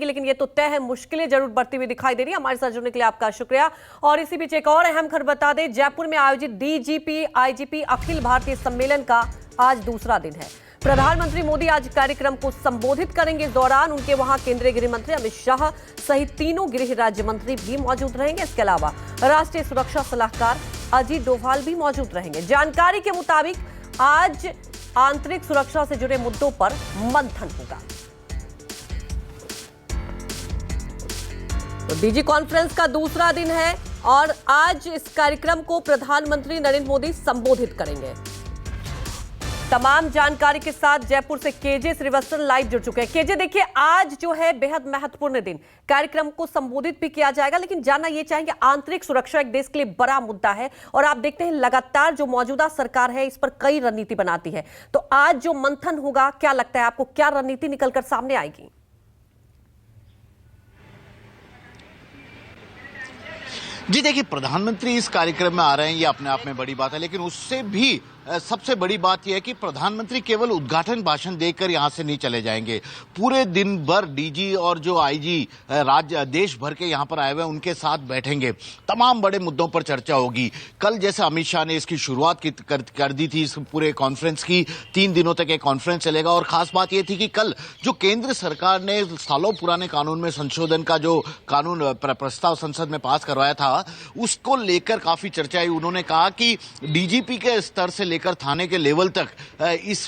जाएगी, लेकिन ये तो तय है मुश्किलें जरूर बढ़ती हुई दिखाई दे रही है। हमारे साथ जुड़ने के लिए आपका शुक्रिया। और इसी बीच एक और अहम खबर बता दें, जयपुर में आयोजित डीजीपी आईजीपी अखिल भारतीय सम्मेलन का आज दूसरा दिन है। प्रधानमंत्री मोदी आज कार्यक्रम को संबोधित करेंगे। इस दौरान उनके वहां केंद्रीय गृह मंत्री अमित शाह सहित तीनों गृह राज्य मंत्री भी मौजूद रहेंगे। इसके अलावा राष्ट्रीय सुरक्षा सलाहकार अजीत डोभाल भी मौजूद रहेंगे। जानकारी के मुताबिक आज आंतरिक सुरक्षा से जुड़े मुद्दों पर मंथन होगा। तो डीजी कॉन्फ्रेंस का दूसरा दिन है और आज इस कार्यक्रम को प्रधानमंत्री नरेंद्र मोदी संबोधित करेंगे। तमाम जानकारी के साथ जयपुर से केजे श्रीवास्तव लाइव जुड़ चुके हैं। केजे, देखिए आज जो है बेहद महत्वपूर्ण दिन, कार्यक्रम को संबोधित भी किया जाएगा, लेकिन जानना यह चाहेंगे आंतरिक सुरक्षा एक देश के लिए बड़ा मुद्दा है और आप देखते हैं लगातार जो मौजूदा सरकार है इस पर कई रणनीति बनाती है। तो आज जो मंथन होगा, क्या लगता है आपको, क्या रणनीति निकलकर सामने आएगी? जी देखिए, प्रधानमंत्री इस कार्यक्रम में आ रहे हैं, ये अपने आप में बड़ी बात है, लेकिन उससे भी सबसे बड़ी बात यह है कि प्रधानमंत्री केवल उद्घाटन भाषण देकर यहां से नहीं चले जाएंगे। पूरे दिन भर डीजी और जो आईजी राज्य देश भर के यहां पर आए हुए उनके साथ बैठेंगे। तमाम बड़े मुद्दों पर चर्चा होगी। कल जैसे अमित शाह ने इसकी शुरुआत कर दी थी, इस पूरे कॉन्फ्रेंस की 3 दिनों तक एक कॉन्फ्रेंस चलेगा। और खास बात यह थी कि कल जो केंद्र सरकार ने सालों पुराने कानून में संशोधन का जो कानून प्रस्ताव संसद में पास करवाया था, उसको लेकर काफी चर्चा हुई। उन्होंने कहा कि डीजीपी के स्तर से लेकर थाने के लेवल तक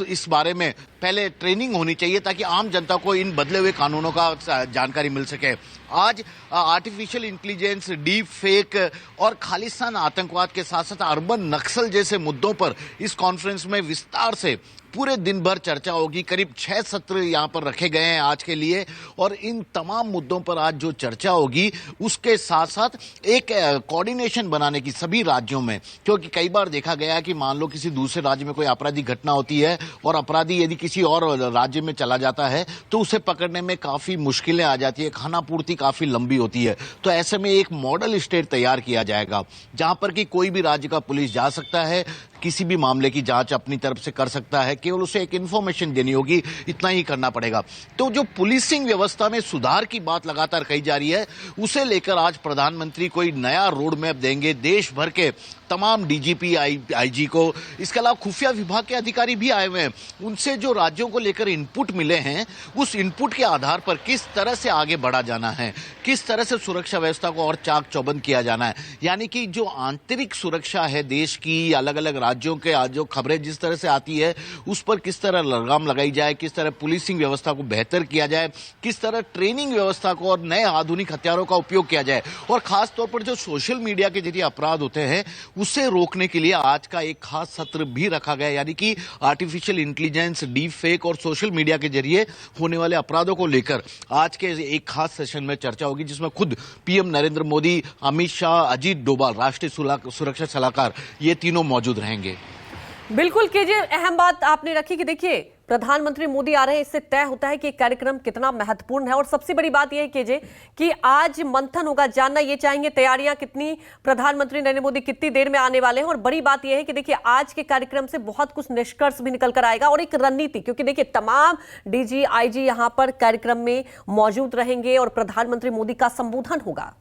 इस बारे में पहले ट्रेनिंग होनी चाहिए ताकि आम जनता को इन बदले हुए कानूनों का जानकारी मिल सके। आज आर्टिफिशियल इंटेलिजेंस, डीप फेक और खालिस्तान आतंकवाद के साथ साथ अर्बन नक्सल जैसे मुद्दों पर इस कॉन्फ्रेंस में विस्तार से पूरे दिन भर चर्चा होगी। करीब 6 सत्र यहां पर रखे गए हैं आज के लिए और इन तमाम मुद्दों पर आज जो चर्चा होगी उसके साथ साथ एक कोऑर्डिनेशन बनाने की सभी राज्यों में, क्योंकि कई बार देखा गया है कि मान लो किसी दूसरे राज्य में कोई आपराधिक घटना होती है और अपराधी यदि किसी और राज्य में चला जाता है तो उसे पकड़ने में काफी मुश्किलें आ जाती है, खानापूर्ति काफी लंबी होती है। तो ऐसे में एक मॉडल स्टेट तैयार किया जाएगा जहां पर कि कोई भी राज्य का पुलिस जा सकता है, किसी भी मामले की जांच अपनी तरफ से कर सकता है, केवल उसे एक इंफॉर्मेशन देनी होगी, इतना ही करना पड़ेगा। तो जो पुलिसिंग व्यवस्था में सुधार की बात लगातार कही जा रही है, उसे लेकर आज प्रधानमंत्री कोई नया रोड मैप देंगे देश भर के तमाम डीजीपी आईजी को। इसके अलावा खुफिया विभाग के अधिकारी भी आए हुए हैं, उनसे जो राज्यों को लेकर इनपुट मिले हैं उस इनपुट के आधार पर किस तरह से आगे बढ़ा जाना है, किस तरह से सुरक्षा व्यवस्था को और चाक चौबंद किया जाना है। यानी कि जो आंतरिक सुरक्षा है देश की, अलग अलग राज्यों के आज जो खबरें जिस तरह से आती है उस पर किस तरह लगाम लगाई जाए, किस तरह पुलिसिंग व्यवस्था को बेहतर किया जाए, किस तरह ट्रेनिंग व्यवस्था को और नए आधुनिक हथियारों का उपयोग किया जाए, और खास तौर पर जो सोशल मीडिया के जरिए अपराध होते हैं उसे रोकने के लिए आज का एक खास सत्र भी रखा गया। यानी कि आर्टिफिशियल इंटेलिजेंस, डीप फेक और सोशल मीडिया के जरिए होने वाले अपराधों को लेकर आज के एक खास सेशन में चर्चा होगी, जिसमें खुद पीएम नरेंद्र मोदी, अमित शाह, अजीत डोभाल, राष्ट्रीय सुरक्षा सलाहकार, ये तीनों मौजूद रहेंगे। बिल्कुल केजे, अहम बात आपने रखी कि देखिए प्रधानमंत्री मोदी आ रहे हैं, इससे तय होता है कि कार्यक्रम कितना महत्वपूर्ण है। और सबसे बड़ी बात यह है केजे कि आज मंथन होगा। जानना ये चाहेंगे तैयारियां कितनी, प्रधानमंत्री नरेंद्र मोदी कितनी देर में आने वाले हैं। और बड़ी बात यह है कि देखिए आज के कार्यक्रम से बहुत कुछ निष्कर्ष भी निकल कर आएगा और एक रणनीति, क्योंकि देखिए तमाम डीजी आईजी यहां पर कार्यक्रम में मौजूद रहेंगे और प्रधानमंत्री मोदी का संबोधन होगा।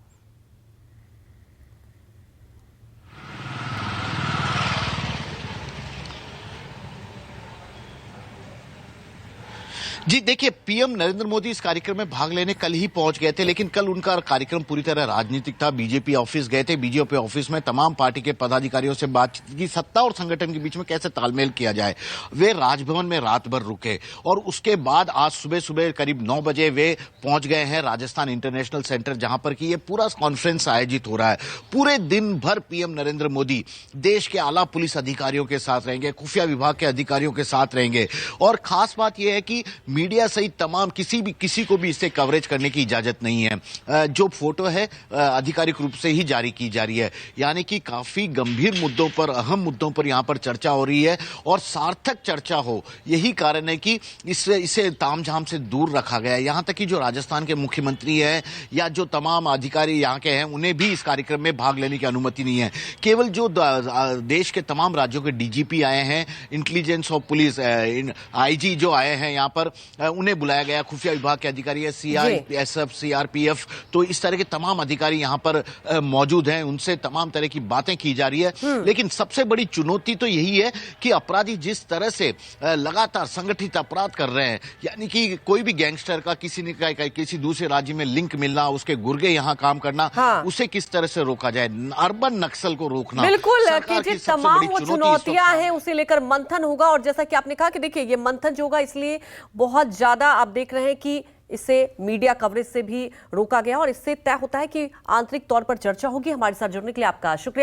जी देखिए, पीएम नरेंद्र मोदी इस कार्यक्रम में भाग लेने कल ही पहुंच गए थे, लेकिन कल उनका कार्यक्रम पूरी तरह राजनीतिक था। बीजेपी ऑफिस गए थे, बीजेपी ऑफिस में तमाम पार्टी के पदाधिकारियों से बातचीत की, सत्ता और संगठन के बीच में कैसे तालमेल किया जाए। वे राजभवन में रात भर रुके और उसके बाद आज सुबह सुबह करीब 9 बजे वे पहुंच गए हैं राजस्थान इंटरनेशनल सेंटर, जहां पर कि ये पूरा कॉन्फ्रेंस आयोजित हो रहा है। पूरे दिन भर पीएम नरेंद्र मोदी देश के आला पुलिस अधिकारियों के साथ रहेंगे, खुफिया विभाग के अधिकारियों के साथ रहेंगे। और खास बात यह है कि मीडिया सहित तमाम किसी को भी इससे कवरेज करने की इजाजत नहीं है। जो फोटो है आधिकारिक रूप से ही जारी की जा रही है। यानी कि काफी गंभीर मुद्दों पर, अहम मुद्दों पर यहां पर चर्चा हो रही है और सार्थक चर्चा हो, यही कारण है कि इसे तामझाम से दूर रखा गया है। यहां तक कि जो राजस्थान के मुख्यमंत्री हैं या जो तमाम अधिकारी यहां के हैं, उन्हें भी इस कार्यक्रम में भाग लेने की अनुमति नहीं है। केवल जो देश के तमाम राज्यों के डीजीपी आए हैं, इंटेलिजेंस और पुलिस आईजी जो आए हैं यहां पर, उन्हें बुलाया गया, खुफिया विभाग के अधिकारी है, CISF, CRPF, तो इस तरह के तमाम अधिकारी यहाँ पर मौजूद हैं, उनसे तमाम तरह की बातें की जा रही है। लेकिन सबसे बड़ी चुनौती तो यही है कि अपराधी जिस तरह से लगातार संगठित अपराध कर रहे हैं, यानी कि कोई भी गैंगस्टर का किसी दूसरे राज्य में लिंक मिलना, उसके गुर्गे यहाँ काम करना, उसे किस तरह से रोका जाए, अर्बन नक्सल को रोकना, बिल्कुल सरकार कि की सबसे तमाम बड़ी वो चुनौती इस चुनौतियां वक्त हैं, उसे लेकर मंथन होगा। और जैसा कि आपने कहा कि देखिए ये मंथन जो होगा, इसलिए बहुत ज्यादा आप देख रहे हैं कि इसे मीडिया कवरेज से भी रोका गया और इससे तय होता है कि आंतरिक तौर पर चर्चा होगी। हमारे साथ जुड़ने के लिए आपका शुक्रिया।